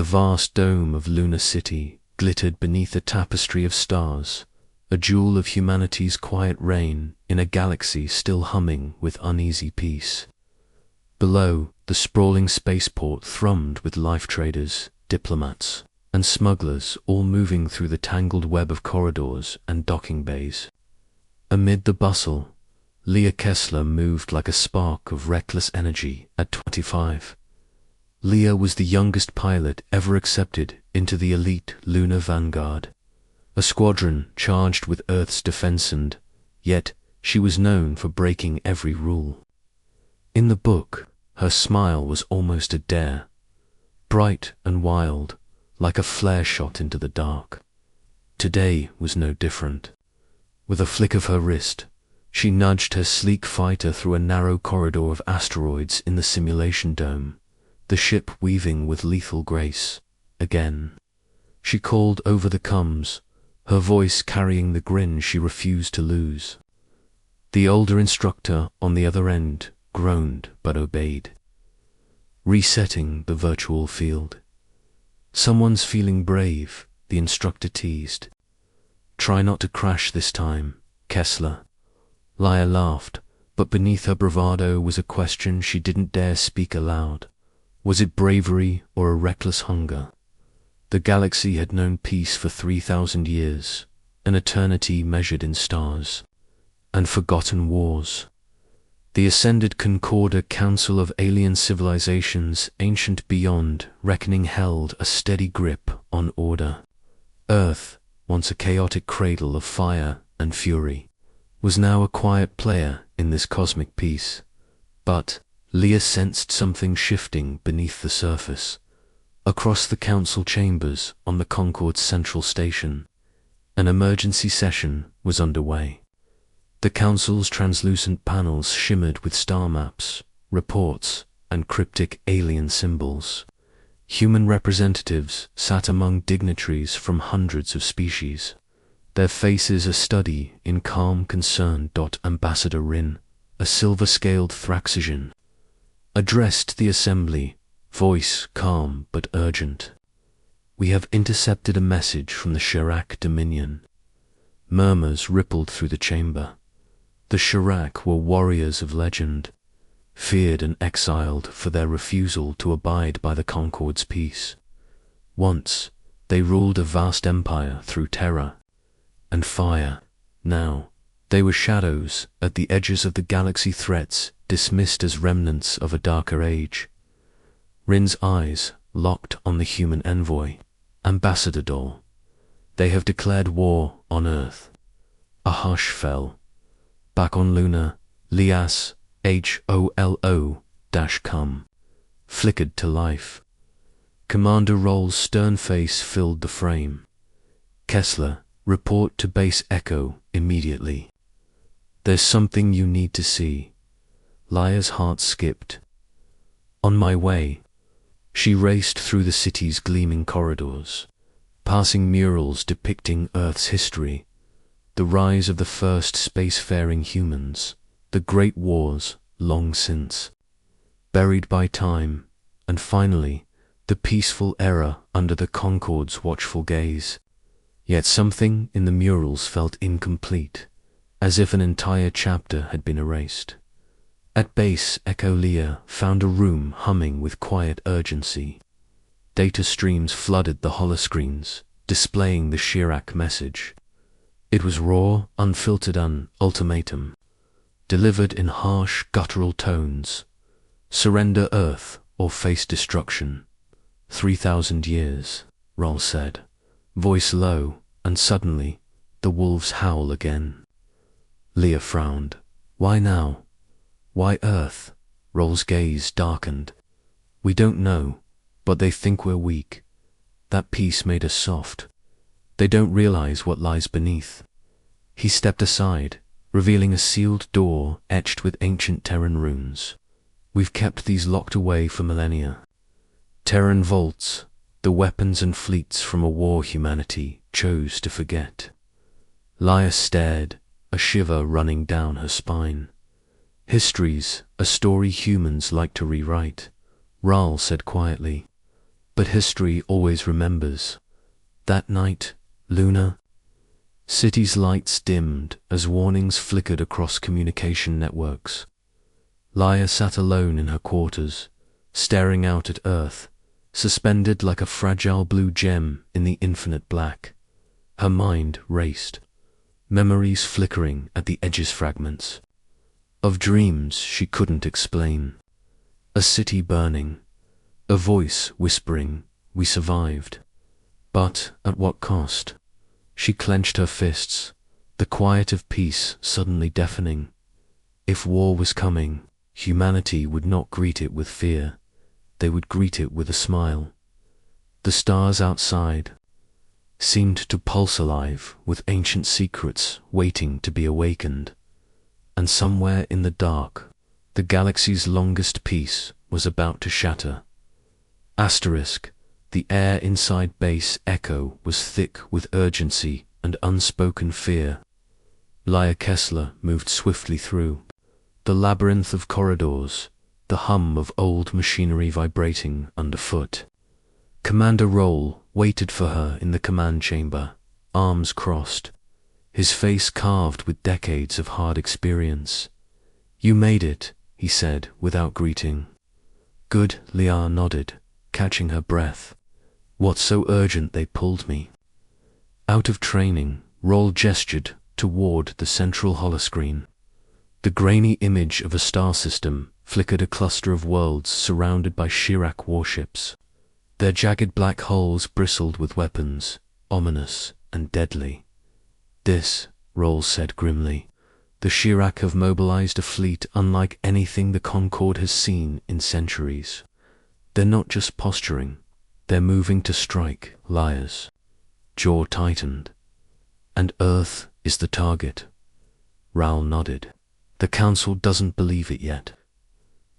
The vast dome of Lunar City glittered beneath a tapestry of stars, a jewel of humanity's quiet reign in a galaxy still humming with uneasy peace. Below, the sprawling spaceport thrummed with life traders, diplomats, and smugglers, all moving through the tangled web of corridors and docking bays. Amid the bustle, Leah Kessler moved like a spark of reckless energy at 25. Leah was the youngest pilot ever accepted into the elite Lunar Vanguard, a squadron charged with Earth's defense, and yet she was known for breaking every rule. In the book, her smile was almost a dare, bright and wild, like a flare shot into the dark. Today was no different. With a flick of her wrist, she nudged her sleek fighter through a narrow corridor of asteroids in the simulation dome, the ship weaving with lethal grace. Again, she called over the coms, her voice carrying the grin she refused to lose. The older instructor on the other end groaned but obeyed. Resetting the virtual field. "Someone's feeling brave," the instructor teased. "Try not to crash this time, Kessler." Leah laughed, but beneath her bravado was a question she didn't dare speak aloud. Was it bravery or a reckless hunger? The galaxy had known peace for 3,000 years, an eternity measured in stars, and forgotten wars. The ascended Concorder Council of Alien Civilizations, ancient beyond reckoning, held a steady grip on order. Earth, once a chaotic cradle of fire and fury, was now a quiet player in this cosmic peace. But Leah sensed something shifting beneath the surface. Across the council chambers on the Concorde's central station, an emergency session was underway. The council's translucent panels shimmered with star maps, reports, and cryptic alien symbols. Human representatives sat among dignitaries from hundreds of species, their faces a study in calm concern. Ambassador Rin, a silver-scaled Thraxigen, addressed the assembly, voice calm but urgent. "We have intercepted a message from the Shirak Dominion." Murmurs rippled through the chamber. The Shirak were warriors of legend, feared and exiled for their refusal to abide by the Concorde's peace. Once, they ruled a vast empire through terror and fire. Now, they were shadows at the edges of the galaxy, threats dismissed as remnants of a darker age. Rin's eyes locked on the human envoy, Ambassador Dol. "They have declared war on Earth." A hush fell. Back on Luna, Lias HOLO-cum flickered to life. Commander Roll's stern face filled the frame. "Kessler, report to Base Echo immediately. There's something you need to see." Lia's heart skipped. On my way. She raced through the city's gleaming corridors, passing murals depicting Earth's history, the rise of the first spacefaring humans, the great wars long since buried by time, and finally, the peaceful era under the Concorde's watchful gaze. Yet something in the murals felt incomplete, as if an entire chapter had been erased. At Base Echo, Leah found a room humming with quiet urgency. Data streams flooded the holoscreens, displaying the Shirak message. It was raw, unfiltered, an ultimatum, delivered in harsh, guttural tones. "Surrender Earth or face destruction." 3,000 years, Roll said, voice low, and suddenly the wolves howl again. Leah frowned. "Why now? Why Earth?" Roll's gaze darkened. "We don't know, but they think we're weak. That peace made us soft. They don't realize what lies beneath." He stepped aside, revealing a sealed door etched with ancient Terran runes. "We've kept these locked away for millennia. Terran vaults, the weapons and fleets from a war humanity chose to forget." Leah stared, a shiver running down her spine. "History's a story humans like to rewrite," Rahl said quietly. But history always remembers. That night, Luna City's lights dimmed as warnings flickered across communication networks. Leia sat alone in her quarters, staring out at Earth, suspended like a fragile blue gem in the infinite black. Her mind raced, memories flickering at the edges fragments of dreams she couldn't explain. A city burning, a voice whispering, "We survived." But at what cost? She clenched her fists, the quiet of peace suddenly deafening. If war was coming, humanity would not greet it with fear. They would greet it with a smile. The stars outside seemed to pulse alive with ancient secrets waiting to be awakened. And somewhere in the dark, the galaxy's longest peace was about to shatter. Asterisk. The air inside base Echo was thick with urgency and unspoken fear. Leia Kessler moved swiftly through the labyrinth of corridors, the hum of old machinery vibrating underfoot. Commander Roll waited for her in the command chamber, arms crossed, his face carved with decades of hard experience. "You made it," he said without greeting. "Good," Leia nodded, catching her breath. "What's so urgent they pulled me?" Out of training, Roll gestured toward the central holoscreen. The grainy image of a star system flickered a cluster of worlds surrounded by Shirak warships. Their jagged black hulls bristled with weapons, ominous and deadly. "This," Roll said grimly, "the Shirak have mobilized a fleet unlike anything the Concord has seen in centuries. They're not just posturing. They're moving to strike." Leia's jaw tightened. "And Earth is the target." Raoul nodded. "The Council doesn't believe it yet.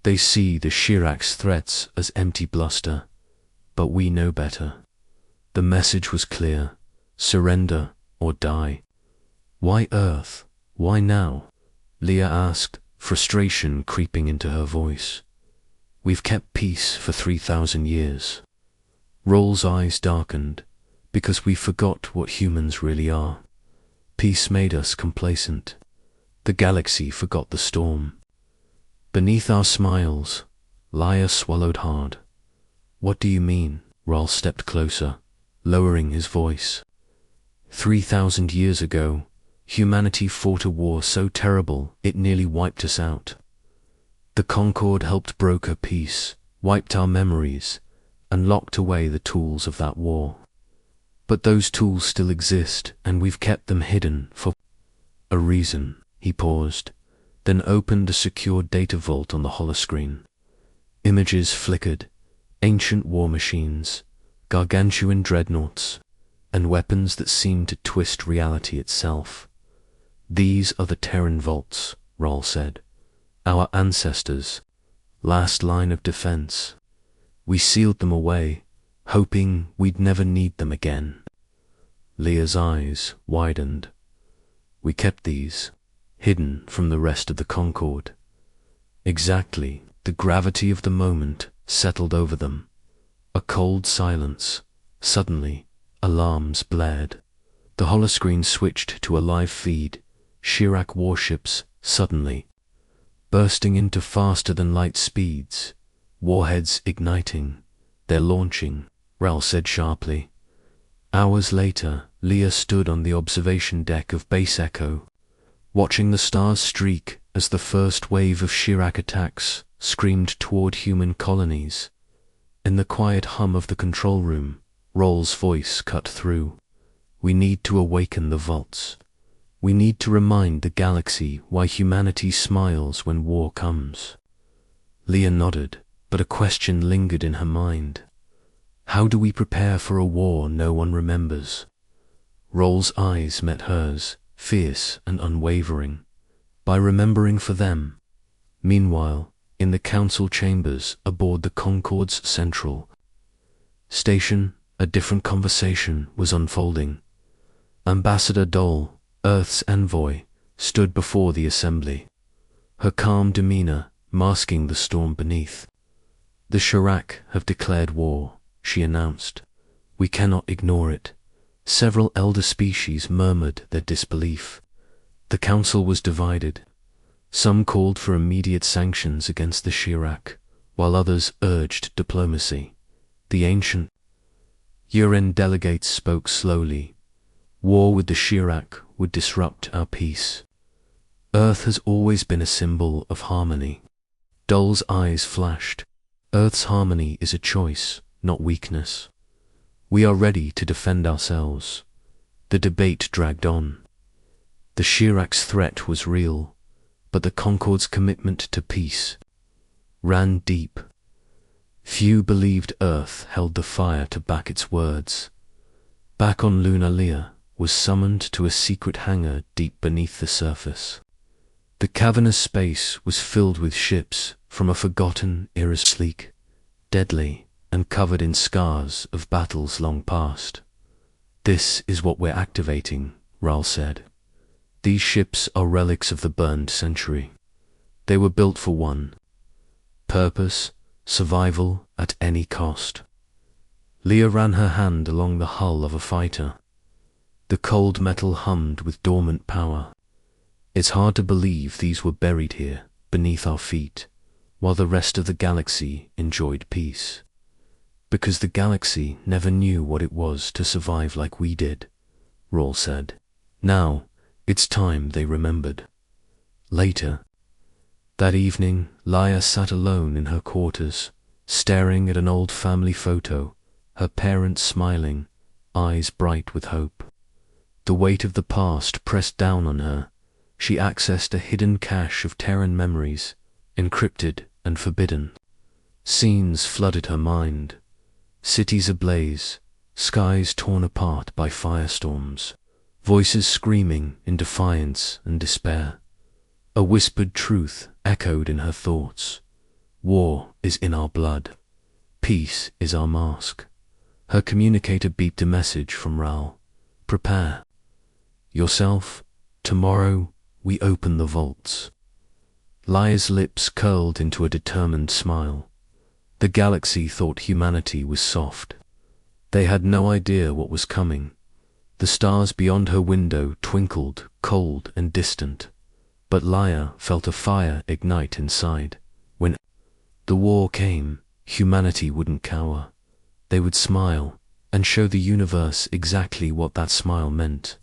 They see the Shirak's threats as empty bluster. But we know better." The message was clear. Surrender or die. "Why Earth? Why now?" Leia asked, frustration creeping into her voice. "We've kept peace for 3,000 years. Roll's eyes darkened, "because we forgot what humans really are. Peace made us complacent. The galaxy forgot the storm. Beneath our smiles," Leia swallowed hard. "What do you mean?" Raoul stepped closer, lowering his voice. 3,000 years ago, humanity fought a war so terrible it nearly wiped us out. The Concord helped broker peace, wiped our memories, and locked away the tools of that war. But those tools still exist, and we've kept them hidden for a reason." He paused, then opened a secure data vault on the holoscreen. Images flickered, ancient war machines, gargantuan dreadnoughts, and weapons that seemed to twist reality itself. "These are the Terran vaults," Raoul said. "Our ancestors' last line of defense. We sealed them away, hoping we'd never need them again." Leia's eyes widened. "We kept these, hidden from the rest of the Concord." Exactly. The gravity of the moment settled over them. A cold silence. Suddenly, alarms blared. The holoscreen switched to a live feed. Shirak warships, suddenly, bursting into faster-than-light speeds. Warheads igniting. "They're launching," Raoul said sharply. Hours later, Leia stood on the observation deck of Base Echo, watching the stars streak as the first wave of Shirak attacks screamed toward human colonies. In the quiet hum of the control room, Raoul's voice cut through. "We need to awaken the vaults. We need to remind the galaxy why humanity smiles when war comes." Leia nodded, but a question lingered in her mind. How do we prepare for a war no one remembers? Raoul's eyes met hers, fierce and unwavering. By remembering for them. Meanwhile, in the council chambers aboard the Concorde's central station, a different conversation was unfolding. Ambassador Dole, Earth's envoy, stood before the assembly, her calm demeanor masking the storm beneath. "The Shirak have declared war," she announced. "We cannot ignore it." Several elder species murmured their disbelief. The council was divided. Some called for immediate sanctions against the Shirak, while others urged diplomacy. The ancient UN delegates spoke slowly. War with the Shirak would disrupt our peace. Earth has always been a symbol of harmony. Dol's eyes flashed. Earth's harmony is a choice, not weakness. We are ready to defend ourselves. The debate dragged on. The Shirak's threat was real, but the Concord's commitment to peace ran deep. Few believed Earth held the fire to back its words. Back on Lunar Lea was summoned to a secret hangar deep beneath the surface. The cavernous space was filled with ships from a forgotten era, sleek, deadly, and covered in scars of battles long past. "This is what we're activating," Rahl said. "These ships are relics of the burned century. They were built for one purpose: survival at any cost." Leah ran her hand along the hull of a fighter. The cold metal hummed with dormant power. "It's hard to believe these were buried here, beneath our feet, while the rest of the galaxy enjoyed peace. Because the galaxy never knew what it was to survive like we did," Rahl said. "Now, it's time they remembered." Later, that evening, Leia sat alone in her quarters, staring at an old family photo, her parents smiling, eyes bright with hope. The weight of the past pressed down on her. She accessed a hidden cache of Terran memories, encrypted and forbidden. Scenes flooded her mind. Cities ablaze, skies torn apart by firestorms, voices screaming in defiance and despair. A whispered truth echoed in her thoughts. War is in our blood. Peace is our mask. Her communicator beeped a message from Rahl. "Prepare yourself. Tomorrow we open the vaults." Leia's lips curled into a determined smile. The galaxy thought humanity was soft. They had no idea what was coming. The stars beyond her window twinkled, cold and distant. But Leia felt a fire ignite inside. When the war came, humanity wouldn't cower. They would smile and show the universe exactly what that smile meant.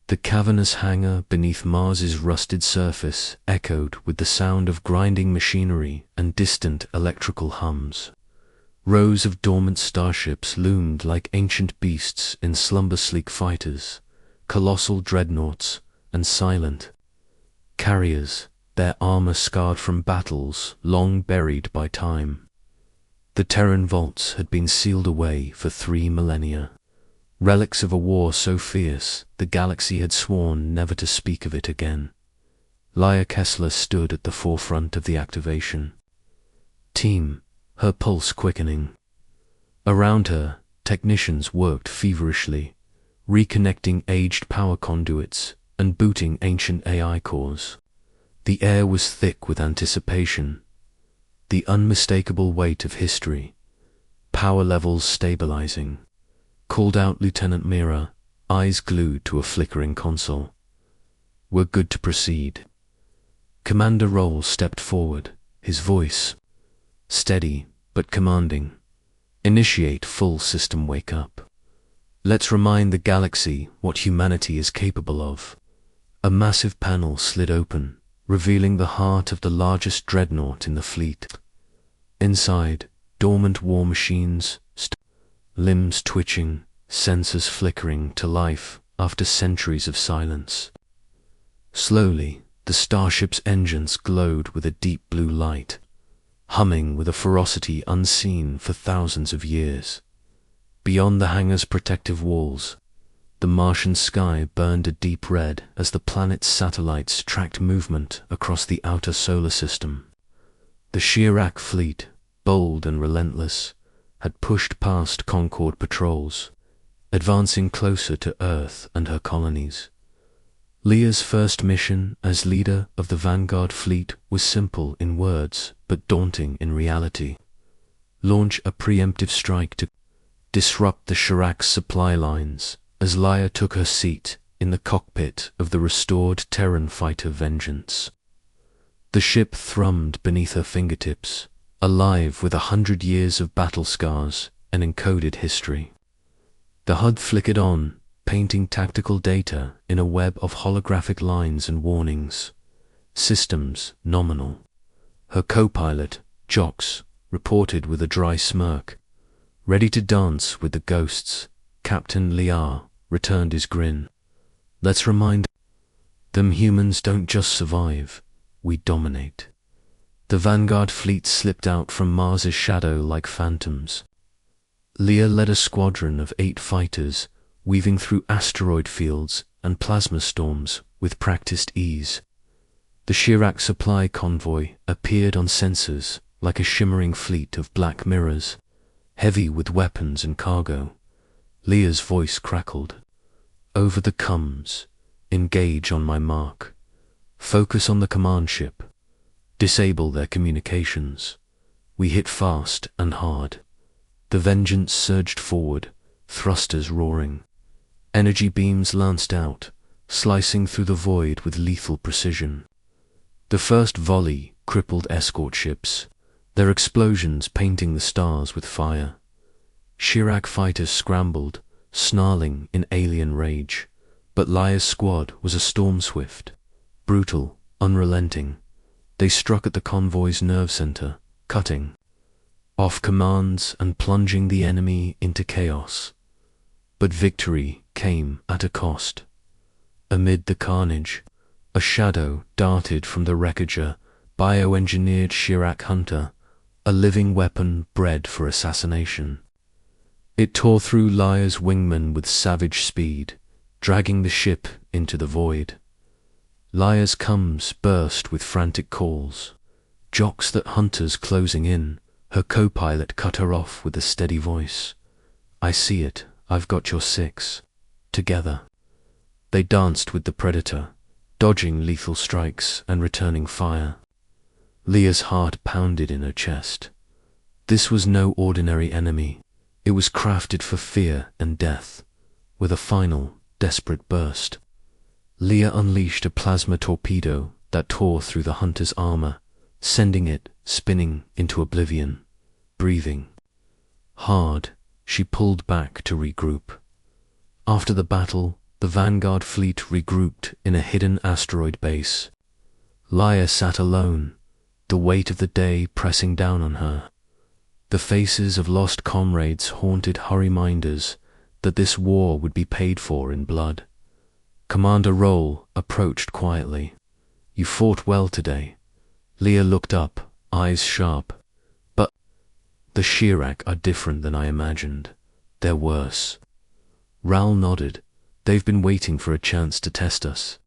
The cavernous hangar beneath Mars's rusted surface echoed with the sound of grinding machinery and distant electrical hums. Rows of dormant starships loomed like ancient beasts in slumber-sleek fighters, colossal dreadnoughts and silent carriers, their armor scarred from battles long buried by time. The Terran vaults had been sealed away for 3 millennia. Relics of a war so fierce, the galaxy had sworn never to speak of it again. Leia Kessler stood at the forefront of the activation. "Team," her pulse quickening. Around her, technicians worked feverishly, reconnecting aged power conduits and booting ancient AI cores. The air was thick with anticipation, the unmistakable weight of history. Power levels stabilizing. Called out Lieutenant Mira, eyes glued to a flickering console. "We're good to proceed." Commander Roll stepped forward, his voice steady but commanding. "Initiate full system wake-up. Let's remind the galaxy what humanity is capable of." A massive panel slid open, revealing the heart of the largest dreadnought in the fleet. Inside, dormant war machines, limbs twitching, sensors flickering to life after centuries of silence. Slowly, the starship's engines glowed with a deep blue light, humming with a ferocity unseen for thousands of years. Beyond the hangar's protective walls, the Martian sky burned a deep red as the planet's satellites tracked movement across the outer solar system. The Shirak fleet, bold and relentless, had pushed past Concord patrols, advancing closer to Earth and her colonies. Leah's first mission as leader of the Vanguard fleet was simple in words but daunting in reality. launch a preemptive strike to disrupt the Shirak's supply lines as Leia took her seat in the cockpit of the restored Terran fighter Vengeance. The ship thrummed beneath her fingertips, alive with 100 years of battle scars and encoded history. The HUD flickered on, painting tactical data in a web of holographic lines and warnings. Systems nominal. Her co-pilot, Jox, reported with a dry smirk. Ready to dance with the ghosts, Captain Liar returned his grin. Let's remind them humans don't just survive, we dominate. The Vanguard fleet slipped out from Mars's shadow like phantoms. Leia led a squadron of 8 fighters, weaving through asteroid fields and plasma storms with practiced ease. The Shirak supply convoy appeared on sensors like a shimmering fleet of black mirrors, heavy with weapons and cargo. Leia's voice crackled. Over the comms, engage on my mark. Focus on the command ship. Disable their communications. We hit fast and hard. The Vengeance surged forward, thrusters roaring. Energy beams lanced out, slicing through the void with lethal precision. The first volley crippled escort ships, their explosions painting the stars with fire. Shirak fighters scrambled, snarling in alien rage, but Leia's squad was a storm swift, brutal, unrelenting. They struck at the convoy's nerve center, cutting off commands and plunging the enemy into chaos. But victory came at a cost. Amid the carnage, a shadow darted from the wreckager, bioengineered Shirak Hunter, a living weapon bred for assassination. It tore through Leia's wingman with savage speed, dragging the ship into the void. Leia's comms burst with frantic calls. Jocks that Hunter's closing in, her co-pilot cut her off with a steady voice. I see it, I've got your 6. Together. They danced with the Predator, dodging lethal strikes and returning fire. Leia's heart pounded in her chest. This was no ordinary enemy. It was crafted for fear and death. With a final, desperate burst, Leia unleashed a plasma torpedo that tore through the Hunter's armor, sending it spinning into oblivion. Breathing hard, she pulled back to regroup. After the battle, the Vanguard fleet regrouped in a hidden asteroid base. Leia sat alone, the weight of the day pressing down on her. The faces of lost comrades haunted her reminders that this war would be paid for in blood. Commander Roll approached quietly. You fought well today. Leia looked up, eyes sharp. But the Shirak are different than I imagined. They're worse. Ral nodded. They've been waiting for a chance to test us.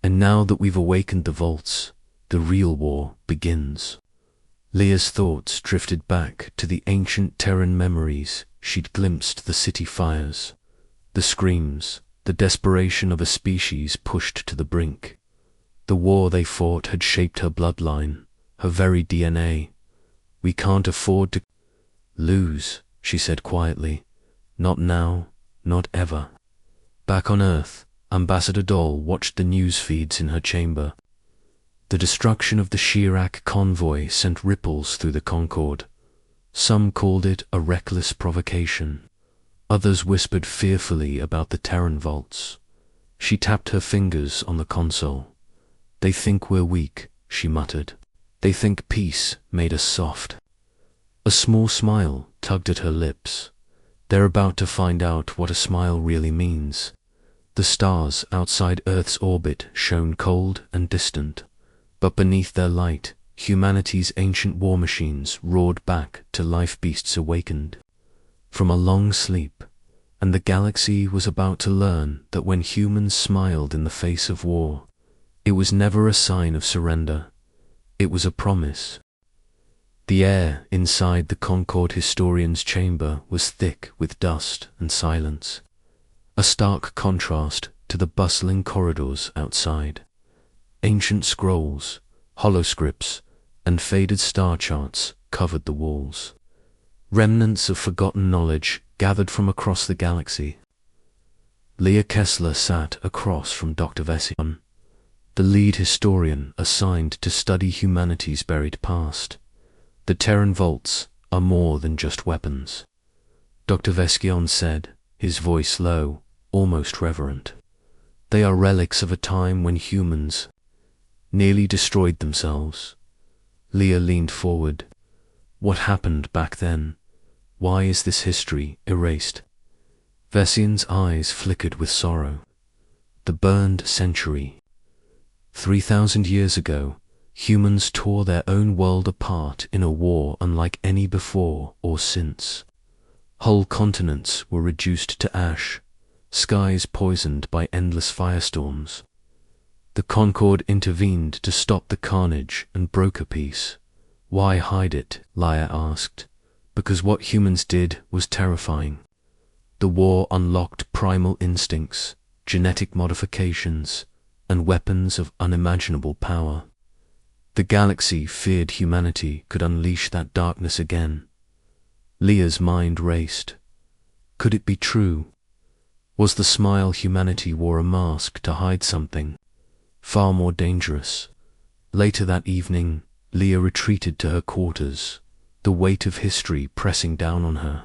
And now that we've awakened the vaults, the real war begins. Leia's thoughts drifted back to the ancient Terran memories she'd glimpsed the city fires. The screams, the desperation of a species pushed to the brink. The war they fought had shaped her bloodline, her very DNA. We can't afford to lose, she said quietly. Not now, not ever. Back on Earth, Ambassador Doll watched the news feeds in her chamber. The destruction of the Shirak convoy sent ripples through the Concorde. Some called it a reckless provocation. Others whispered fearfully about the Terran vaults. She tapped her fingers on the console. They think we're weak, she muttered. They think peace made us soft. A small smile tugged at her lips. They're about to find out what a smile really means. The stars outside Earth's orbit shone cold and distant, but beneath their light, humanity's ancient war machines roared back to life beasts awakened from a long sleep, and the galaxy was about to learn that when humans smiled in the face of war, it was never a sign of surrender. It was a promise. The air inside the Concorde historian's chamber was thick with dust and silence, a stark contrast to the bustling corridors outside. Ancient scrolls, holoscripts, and faded star charts covered the walls. remnants of forgotten knowledge gathered from across the galaxy. Leah Kessler sat across from Dr. Vessian, the lead historian assigned to study humanity's buried past. The Terran vaults are more than just weapons, Dr. Vessian said, his voice low, almost reverent. They are relics of a time when humans nearly destroyed themselves. Leah leaned forward. What happened back then? Why is this history erased? Vessian's eyes flickered with sorrow. The burned century. 3,000 years ago, humans tore their own world apart in a war unlike any before or since. Whole continents were reduced to ash, skies poisoned by endless firestorms. The Concord intervened to stop the carnage and broker peace. Why hide it? Leah asked. Because what humans did was terrifying. The war unlocked primal instincts, genetic modifications, and weapons of unimaginable power. The galaxy feared humanity could unleash that darkness again. Leah's mind raced. Could it be true? Was the smile humanity wore a mask to hide something far more dangerous? Later that evening, Leah retreated to her quarters, the weight of history pressing down on her.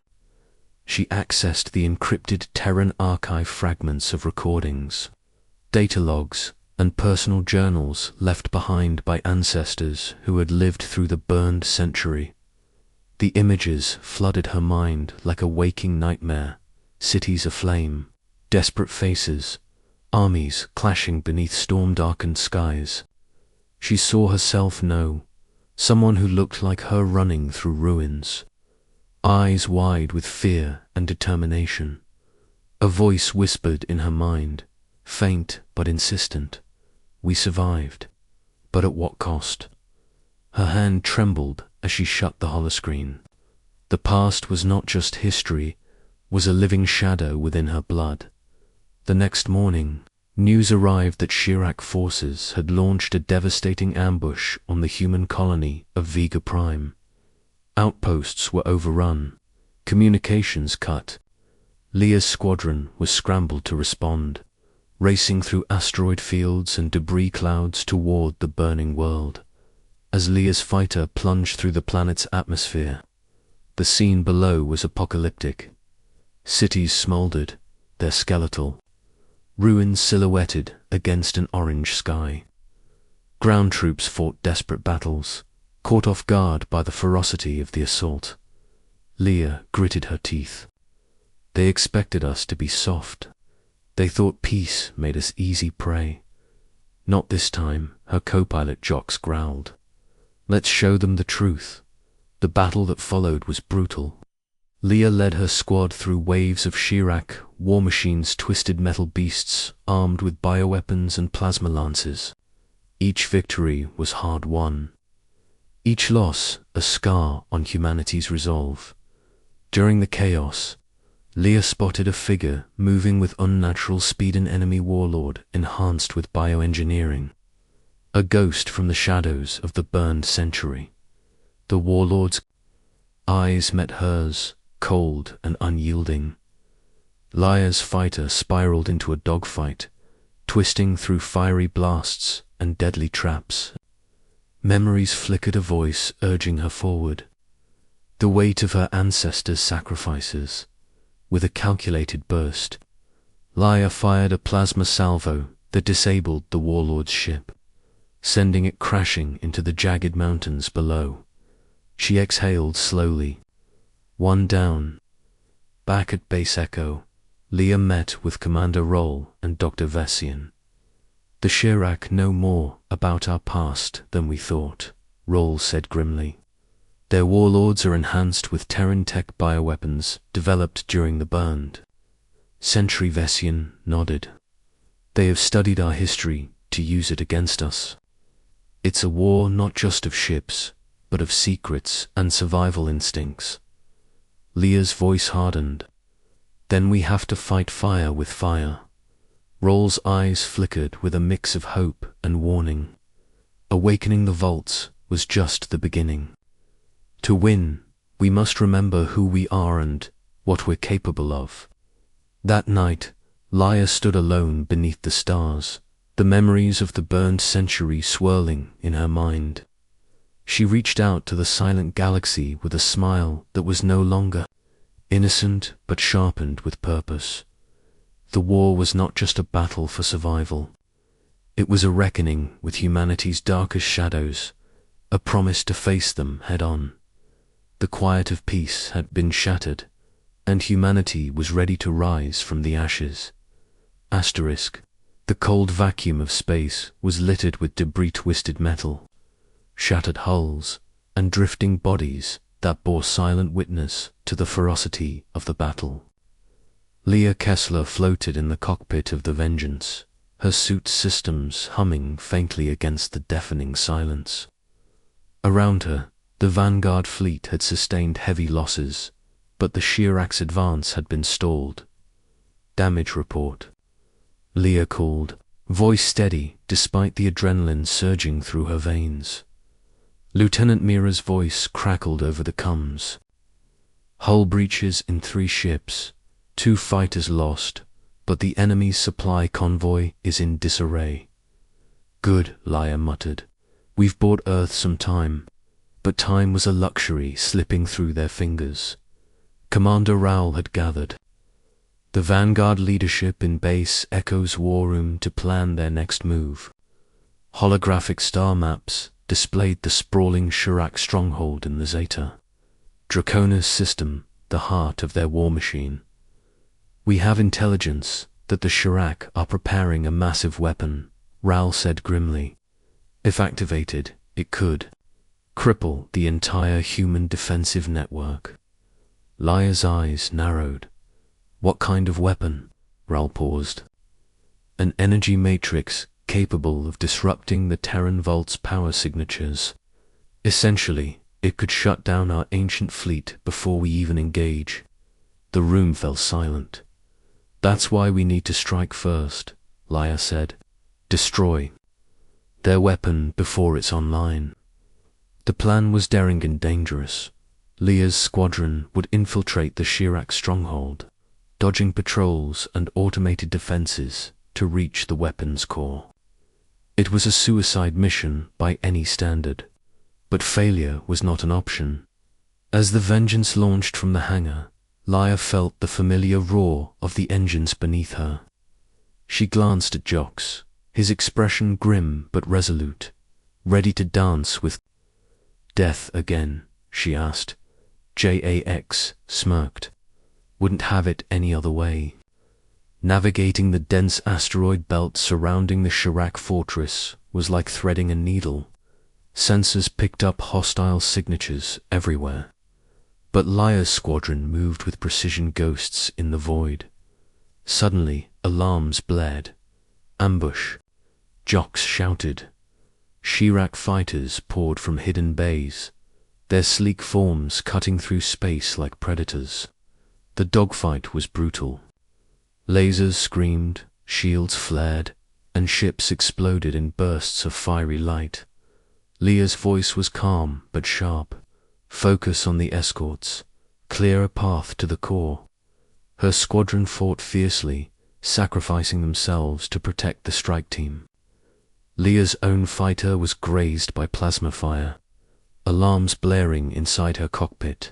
She accessed the encrypted Terran archive fragments of recordings, data logs, and personal journals left behind by ancestors who had lived through the burned century. The images flooded her mind like a waking nightmare, cities aflame, desperate faces, armies clashing beneath storm-darkened skies. She saw herself someone who looked like her running through ruins, eyes wide with fear and determination. A voice whispered in her mind, faint but insistent, "We survived, but at what cost?" Her hand trembled as she shut the holoscreen. The past was not just history, was a living shadow within her blood. The next morning, news arrived that Shirak forces had launched a devastating ambush on the human colony of Vega Prime. Outposts were overrun, communications cut. Leah's squadron was scrambled to respond, racing through asteroid fields and debris clouds toward the burning world. As Leah's fighter plunged through the planet's atmosphere, the scene below was apocalyptic. Cities smoldered, their skeletal ruins silhouetted against an orange sky. Ground troops fought desperate battles, caught off guard by the ferocity of the assault. Leah gritted her teeth. They expected us to be soft. They thought peace made us easy prey. Not this time, her co-pilot Jox growled. Let's show them the truth. The battle that followed was brutal. Leah led her squad through waves of Shirak war machines, twisted metal beasts armed with bioweapons and plasma lances. Each victory was hard won. Each loss a scar on humanity's resolve. During the chaos, Leah spotted a figure moving with unnatural speed, an enemy warlord enhanced with bioengineering. A ghost from the shadows of the burned century. The warlord's eyes met hers, cold and unyielding. Leah's fighter spiraled into a dogfight, twisting through fiery blasts and deadly traps. Memories flickered, a voice urging her forward. The weight of her ancestors' sacrifices. With a calculated burst, Leah fired a plasma salvo that disabled the warlord's ship, sending it crashing into the jagged mountains below. She exhaled slowly. One down. Back at Base Echo, Leah met with Commander Roll and Dr. Vessian. The Shirak know more about our past than we thought, Roll said grimly. Their warlords are enhanced with Terran tech bioweapons developed during the burned. Sentry Vessian nodded. They have studied our history to use it against us. It's a war not just of ships, but of secrets and survival instincts. Leah's voice hardened. Then we have to fight fire with fire. Roll's eyes flickered with a mix of hope and warning. Awakening the vaults was just the beginning. To win, We must remember who we are and what we're capable of. That night, Laia stood alone beneath the stars, the memories of the burned century swirling in her mind. She reached out to the silent galaxy with a smile that was no longer innocent but sharpened with purpose. The war was not just a battle for survival. It was a reckoning with humanity's darkest shadows, a promise to face them head-on. The quiet of peace had been shattered, and humanity was ready to rise from the ashes. Asterisk. The cold vacuum of space was littered with debris-twisted metal, shattered hulls, and drifting bodies that bore silent witness to the ferocity of the battle. Leah Kessler floated in the cockpit of the Vengeance, her suit's systems humming faintly against the deafening silence. Around her, the Vanguard fleet had sustained heavy losses, but the Shirak's advance had been stalled. Damage report. Leah called, voice steady despite the adrenaline surging through her veins. Lieutenant Mira's voice crackled over the comms. Hull breaches in 3 ships, 2 fighters lost, but the enemy's supply convoy is in disarray. Good, Laia muttered. We've bought Earth some time, but time was a luxury slipping through their fingers. Commander Raoul had gathered the Vanguard leadership in base Echo's war room to plan their next move. Holographic star maps displayed the sprawling Shirak stronghold in the Zeta. Dracona's system, the heart of their war machine. We have intelligence that the Shirak are preparing a massive weapon, Raoul said grimly. If activated, it could cripple the entire human defensive network. Laia's eyes narrowed. What kind of weapon? Raoul paused. An energy matrix capable of disrupting the Terran Vault's power signatures. Essentially, it could shut down our ancient fleet before we even engage. The room fell silent. That's why we need to strike first, Laia said. Destroy their weapon before it's online. The plan was daring and dangerous. Leah's squadron would infiltrate the Shirak stronghold, dodging patrols and automated defenses to reach the weapons core. It was a suicide mission by any standard, but failure was not an option. As the Vengeance launched from the hangar, Laia felt the familiar roar of the engines beneath her. She glanced at Jox, his expression grim but resolute, ready to dance with death again, she asked. Jax smirked. Wouldn't have it any other way. Navigating the dense asteroid belt surrounding the Shirak fortress was like threading a needle. Sensors picked up hostile signatures everywhere. But Laia's squadron moved with precision ghosts in the void. Suddenly, alarms blared. Ambush. Jox shouted. Shirak fighters poured from hidden bays, their sleek forms cutting through space like predators. The dogfight was brutal. Lasers screamed, shields flared, and ships exploded in bursts of fiery light. Leah's voice was calm but sharp. Focus on the escorts. Clear a path to the core. Her squadron fought fiercely, sacrificing themselves to protect the strike team. Leah's own fighter was grazed by plasma fire. Alarms blaring inside her cockpit.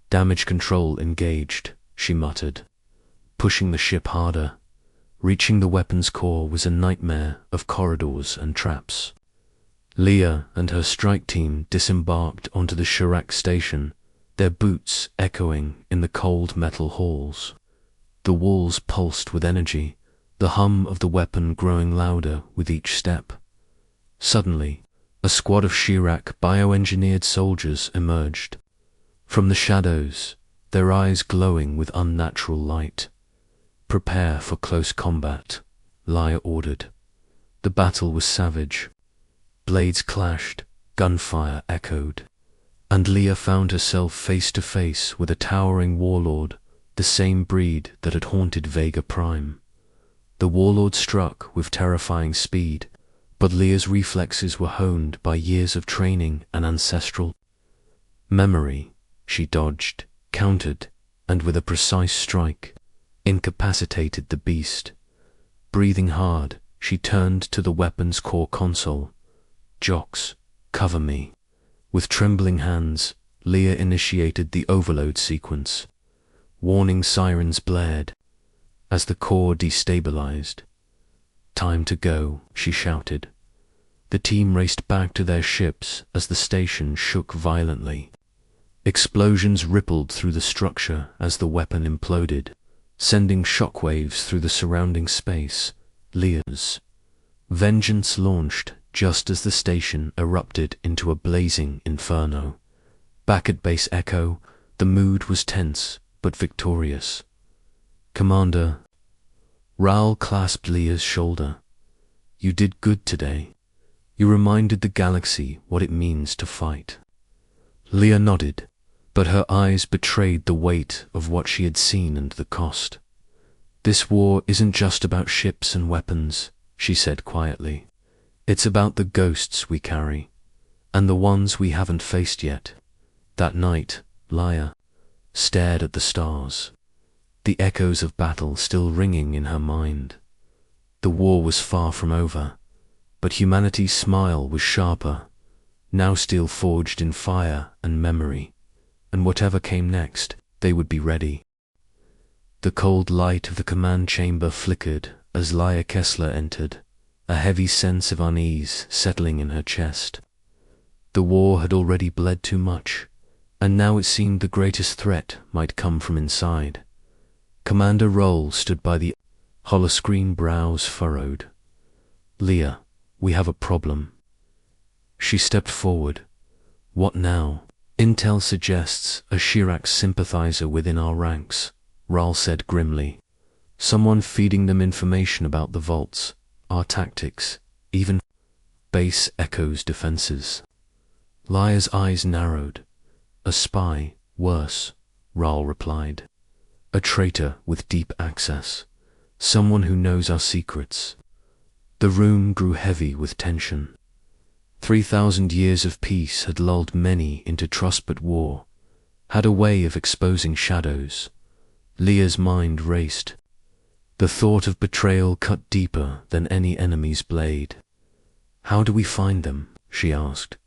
Damage control engaged, she muttered, pushing the ship harder. Reaching the weapons core was a nightmare of corridors and traps. Leah and her strike team disembarked onto the Shirak station, their boots echoing in the cold metal halls. The walls pulsed with energy, the hum of the weapon growing louder with each step. Suddenly, a squad of Shirak bioengineered soldiers emerged. From the shadows, their eyes glowing with unnatural light. Prepare for close combat, Laia ordered. The battle was savage. Blades clashed, gunfire echoed, and Leah found herself face to face with a towering warlord, the same breed that had haunted Vega Prime. The warlord struck with terrifying speed, but Leah's reflexes were honed by years of training and ancestral memory. She dodged, countered, and with a precise strike, incapacitated the beast. Breathing hard, she turned to the weapon's core console. "Jocks, cover me." With trembling hands, Leah initiated the overload sequence. Warning sirens blared as the core destabilized. "Time to go," she shouted. The team raced back to their ships as the station shook violently. Explosions rippled through the structure as the weapon imploded, sending shockwaves through the surrounding space. Leah's vengeance launched just as the station erupted into a blazing inferno. Back at Base Echo, the mood was tense but victorious. "Commander," Raoul clasped Leah's shoulder. "You did good today. You reminded the galaxy what it means to fight." Leah nodded, but her eyes betrayed the weight of what she had seen and the cost. "This war isn't just about ships and weapons," she said quietly. "It's about the ghosts we carry, and the ones we haven't faced yet." That night, Leah stared at the stars, the echoes of battle still ringing in her mind. The war was far from over, but humanity's smile was sharper, now steel forged in fire and memory, and whatever came next, they would be ready. The cold light of the command chamber flickered as Leah Kessler entered, a heavy sense of unease settling in her chest. The war had already bled too much, and now it seemed the greatest threat might come from inside. Commander Roll stood by the holoscreen, brows furrowed. "Leah, we have a problem." She stepped forward. "What now?" "Intel suggests a Chirac sympathizer within our ranks," Raoul said grimly. "Someone feeding them information about the vaults, our tactics, even Base Echo's defenses." Leah's eyes narrowed. "A spy, worse," Raoul replied. "A traitor with deep access. Someone who knows our secrets." The room grew heavy with tension. 3,000 years of peace had lulled many into trust, but war had a way of exposing shadows. Leah's mind raced. The thought of betrayal cut deeper than any enemy's blade. "How do we find them?" she asked.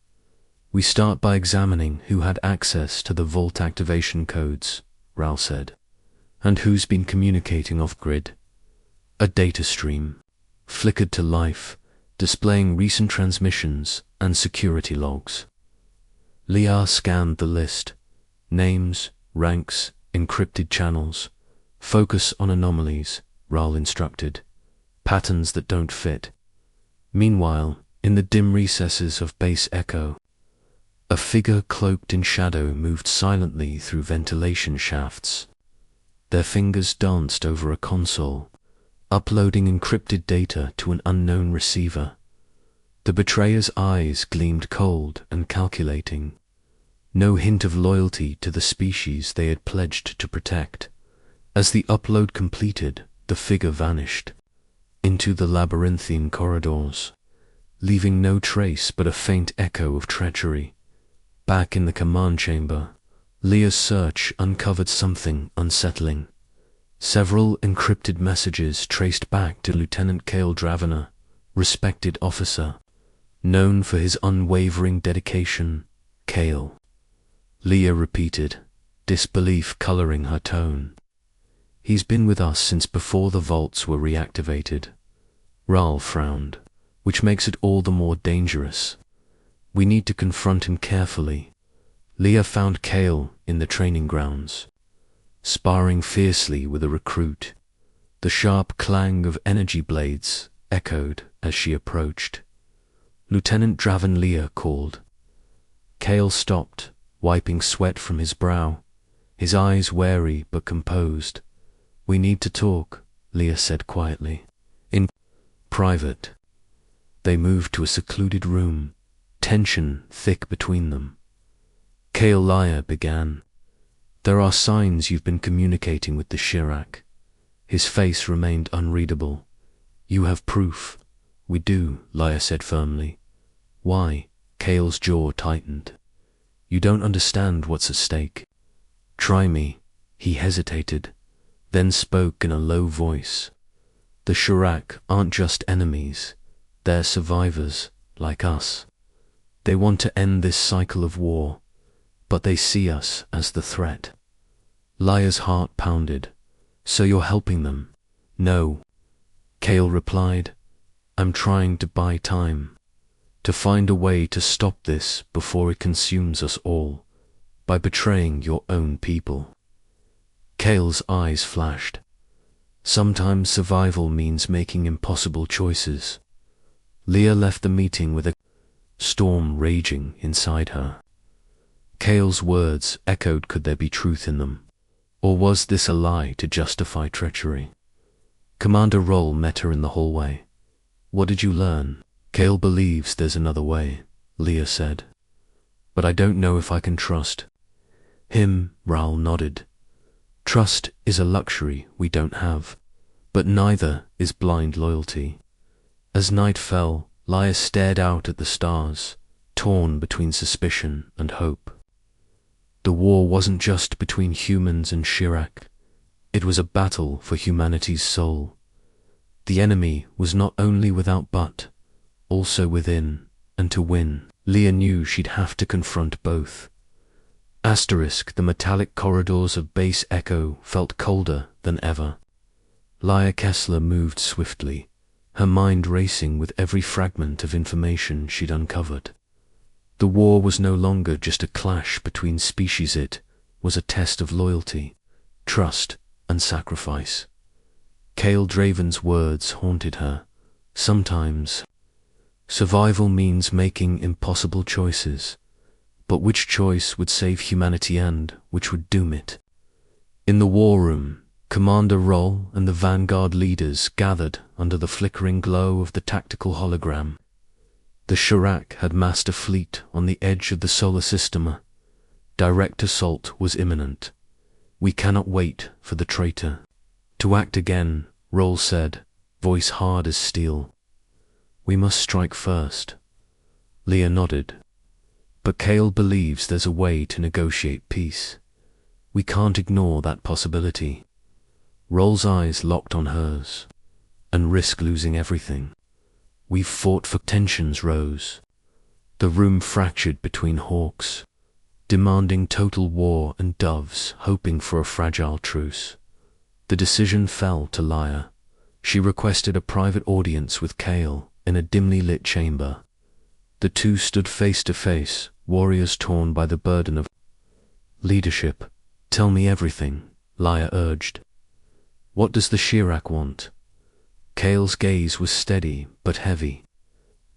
"We start by examining who had access to the vault activation codes," Raoul said. "And who's been communicating off-grid?" A data stream flickered to life, displaying recent transmissions and security logs. Leah scanned the list. Names, ranks, encrypted channels. "Focus on anomalies," Raoul instructed. "Patterns that don't fit." Meanwhile, in the dim recesses of Base Echo, a figure cloaked in shadow moved silently through ventilation shafts. Their fingers danced over a console, uploading encrypted data to an unknown receiver. The betrayer's eyes gleamed cold and calculating. No hint of loyalty to the species they had pledged to protect. As the upload completed, the figure vanished into the labyrinthine corridors, leaving no trace but a faint echo of treachery. Back in the command chamber, Leah's search uncovered something unsettling. Several encrypted messages traced back to Lieutenant Cale Dravener, respected officer, known for his unwavering dedication. "Cale," Leah repeated, disbelief coloring her tone. "He's been with us since before the vaults were reactivated." Raoul frowned, "which makes it all the more dangerous. We need to confront him carefully." Leah found Cale in the training grounds, sparring fiercely with a recruit. The sharp clang of energy blades echoed as she approached. "Lieutenant Draven," Leah called. Cale stopped, wiping sweat from his brow, his eyes wary but composed. "We need to talk," Leah said quietly. "In private." They moved to a secluded room, tension thick between them. Cale Leah began. "There are signs you've been communicating with the Chirac." His face remained unreadable. "You have proof?" "We do," Leah said firmly. "Why?" Cale's jaw tightened. "You don't understand what's at stake." Try me. He hesitated, then spoke in a low voice. The Shirak aren't just enemies. They're survivors, like us. They want to end this cycle of war, but they see us as the threat. Lia's heart pounded. So you're helping them? No. Kale replied, I'm trying to buy time. To find a way to stop this before it consumes us all, by betraying your own people. Kale's eyes flashed. Sometimes survival means making impossible choices. Lia left the meeting with a storm raging inside her. Kale's words echoed. Could there be truth in them? Or was this a lie to justify treachery? Commander Roll met her in the hallway. What did you learn? Kale believes there's another way, Lia said. But I don't know if I can trust him. Raoul nodded. Trust is a luxury we don't have, but neither is blind loyalty. As night fell, Lia stared out at the stars, torn between suspicion and hope. The war wasn't just between humans and Shirak. It was a battle for humanity's soul. The enemy was not only without but also within, and to win, Lia knew she'd have to confront both. The metallic corridors of Base Echo felt colder than ever. Lia Kessler moved swiftly, her mind racing with every fragment of information she'd uncovered. The war was no longer just a clash between species, it was a test of loyalty, trust, and sacrifice. Kale Draven's words haunted her. Sometimes, survival means making impossible choices, but which choice would save humanity and which would doom it? In the war room, Commander Roll and the Vanguard leaders gathered under the flickering glow of the tactical hologram. The Shirak had massed a fleet on the edge of the solar system. Direct assault was imminent. We cannot wait for the traitor to act again, Roll said, voice hard as steel. We must strike first. Lia nodded. But Kale believes there's a way to negotiate peace. We can't ignore that possibility. Roll's eyes locked on hers, and risk losing everything. We've fought for tensions rose. The room fractured between hawks, demanding total war, and doves hoping for a fragile truce. The decision fell to Lia. She requested a private audience with Kale in a dimly lit chamber. The two stood face to face, warriors torn by the burden of leadership. Tell me everything, Lia urged. What does the Shirak want? Kale's gaze was steady but heavy.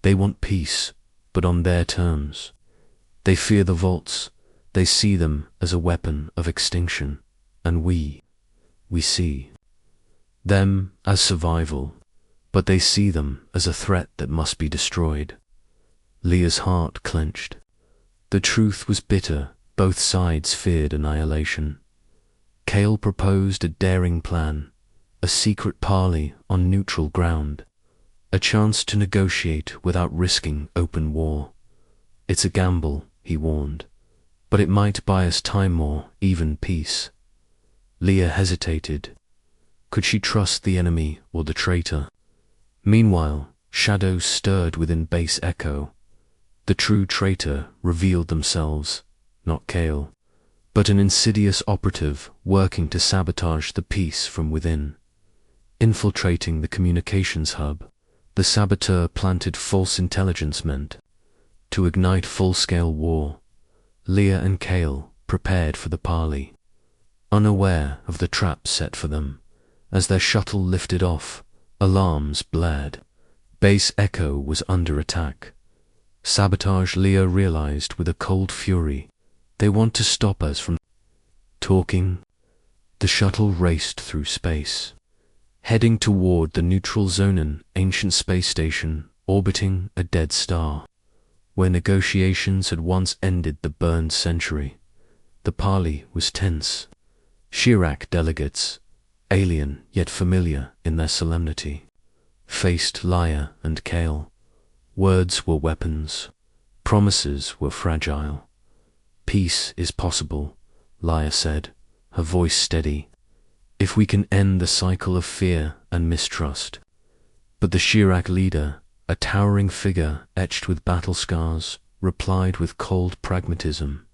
They want peace, but on their terms. They fear the vaults. They see them as a weapon of extinction, and we see them as survival, but they see them as a threat that must be destroyed. Lia's heart clenched. The truth was bitter. Both sides feared annihilation. Kale proposed a daring plan, a secret parley on neutral ground, a chance to negotiate without risking open war. It's a gamble, he warned, but it might buy us time or even peace. Lia hesitated. Could she trust the enemy or the traitor? Meanwhile, shadows stirred within Base Echo. The true traitor revealed themselves, not Kale, but an insidious operative working to sabotage the peace from within. Infiltrating the communications hub, the saboteur planted false intelligence meant to ignite full-scale war. Lia and Kale prepared for the parley, unaware of the trap set for them. As their shuttle lifted off, alarms blared. Base Echo was under attack. Sabotage, Lia realized with a cold fury. They want to stop us from talking. The shuttle raced through space, heading toward the neutral zone, an ancient space station orbiting a dead star, where negotiations had once ended the burned century. The parley was tense. Shirak delegates, alien yet familiar in their solemnity, faced Lia and Kale. Words were weapons. Promises were fragile. Peace is possible, Laya said, her voice steady. "If we can end the cycle of fear and mistrust." But the Shirak leader, a towering figure etched with battle scars, replied with cold pragmatism.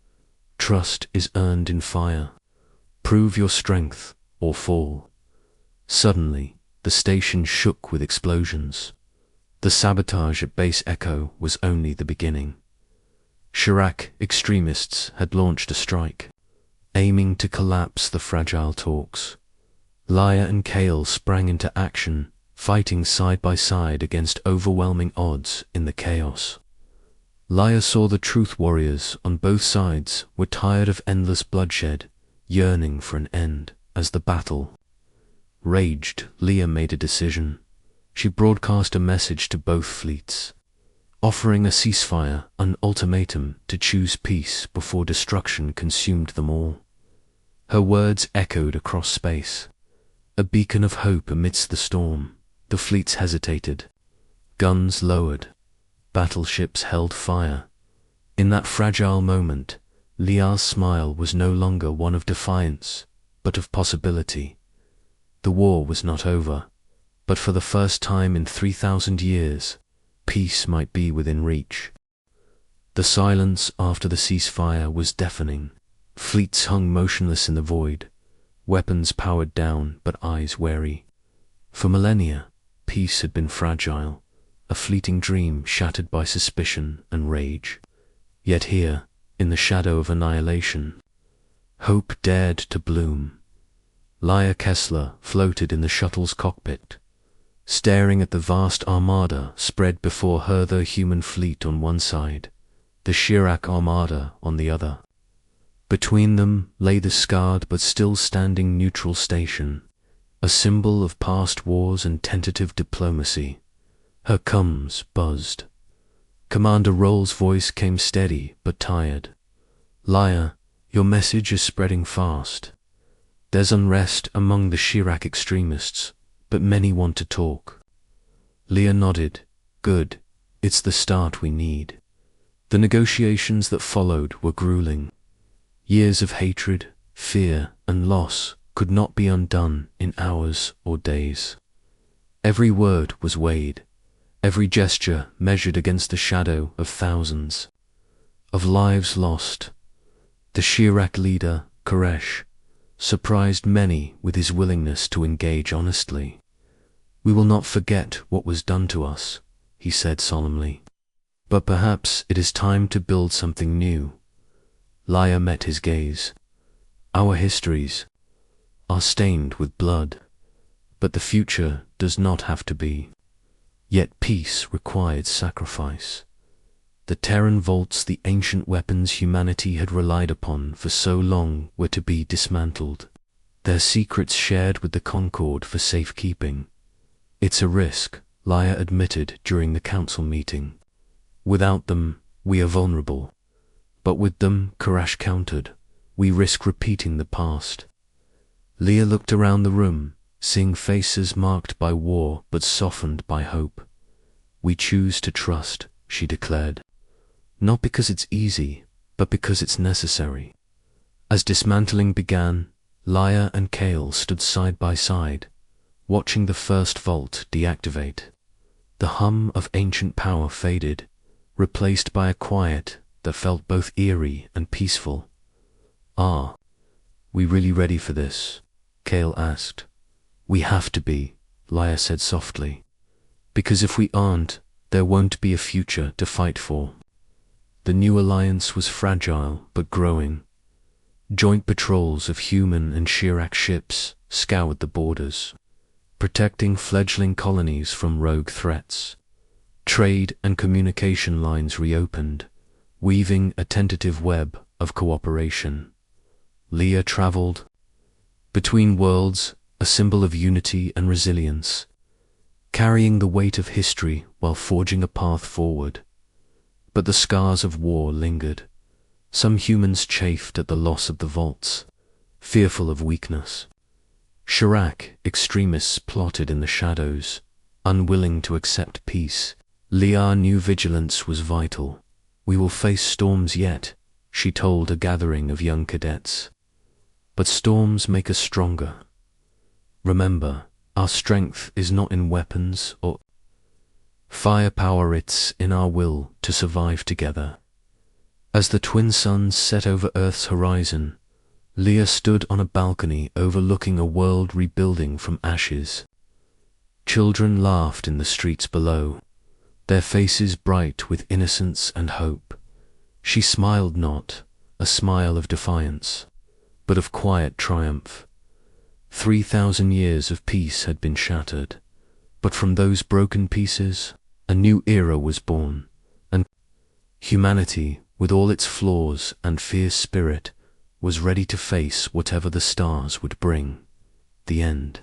"Trust is earned in fire. Prove your strength or fall." Suddenly, the station shook with explosions. The sabotage at Base Echo was only the beginning. Shirak extremists had launched a strike, aiming to collapse the fragile talks. Laya and Kale sprang into action, fighting side by side against overwhelming odds in the chaos. Laya saw the truth warriors on both sides were tired of endless bloodshed, yearning for an end. As the battle raged, Leah made a decision. She broadcast a message to both fleets, offering a ceasefire, an ultimatum to choose peace before destruction consumed them all. Her words echoed across space, a beacon of hope amidst the storm. The fleets hesitated, guns lowered, battleships held fire. In that fragile moment, Leah's smile was no longer one of defiance, but of possibility. The war was not over, but for the first time in 3,000 years, peace might be within reach. The silence after the ceasefire was deafening. Fleets hung motionless in the void, weapons powered down but eyes wary. For millennia, peace had been fragile, a fleeting dream shattered by suspicion and rage. Yet here, in the shadow of annihilation, hope dared to bloom. Laya Kessler floated in the shuttle's cockpit, staring at the vast armada spread before her, the human fleet on one side, the Shirak armada on the other. Between them lay the scarred but still standing neutral station, a symbol of past wars and tentative diplomacy. Her comms buzzed. Commander Roll's voice came steady but tired. "Laya, your message is spreading fast. There's unrest among the Shirak extremists, but many want to talk." Leah nodded. "Good. It's the start we need." The negotiations that followed were grueling. Years of hatred, fear, and loss could not be undone in hours or days. Every word was weighed, every gesture measured against the shadow of thousands of lives lost. The Shirak leader, Koresh, surprised many with his willingness to engage honestly. "We will not forget what was done to us," he said solemnly. "But perhaps it is time to build something new." Laya met his gaze. "Our histories are stained with blood, but the future does not have to be." Yet peace required sacrifice. The Terran vaults, the ancient weapons humanity had relied upon for so long, were to be dismantled, their secrets shared with the Concord for safekeeping. "It's a risk," Laya admitted during the council meeting. "Without them, we are vulnerable. But with them," Koresh countered, "we risk repeating the past." Leah looked around the room, seeing faces marked by war but softened by hope. "We choose to trust," she declared. "Not because it's easy, but because it's necessary." As dismantling began, Laya and Kale stood side by side, watching the first vault deactivate. The hum of ancient power faded, replaced by a quiet that felt both eerie and peaceful. "Are we really ready for this?" Kale asked. "We have to be," Laya said softly. "Because if we aren't, there won't be a future to fight for." The new alliance was fragile but growing. Joint patrols of human and Shirak ships scoured the borders, protecting fledgling colonies from rogue threats. Trade and communication lines reopened, weaving a tentative web of cooperation. Leah traveled between worlds, a symbol of unity and resilience, carrying the weight of history while forging a path forward. But the scars of war lingered. Some humans chafed at the loss of the vaults, fearful of weakness. Shirak extremists plotted in the shadows, unwilling to accept peace. Leah knew vigilance was vital. "We will face storms yet," she told a gathering of young cadets. but storms make us stronger. Remember, our strength is not in weapons or firepower, it's in our will to survive together. As the twin suns set over Earth's horizon, Leah stood on a balcony overlooking a world rebuilding from ashes. Children laughed in the streets below, their faces bright with innocence and hope. She smiled not, a smile of defiance, but of quiet triumph. 3,000 years of peace had been shattered, but from those broken pieces, a new era was born, and humanity, with all its flaws and fierce spirit, was ready to face whatever the stars would bring. The end.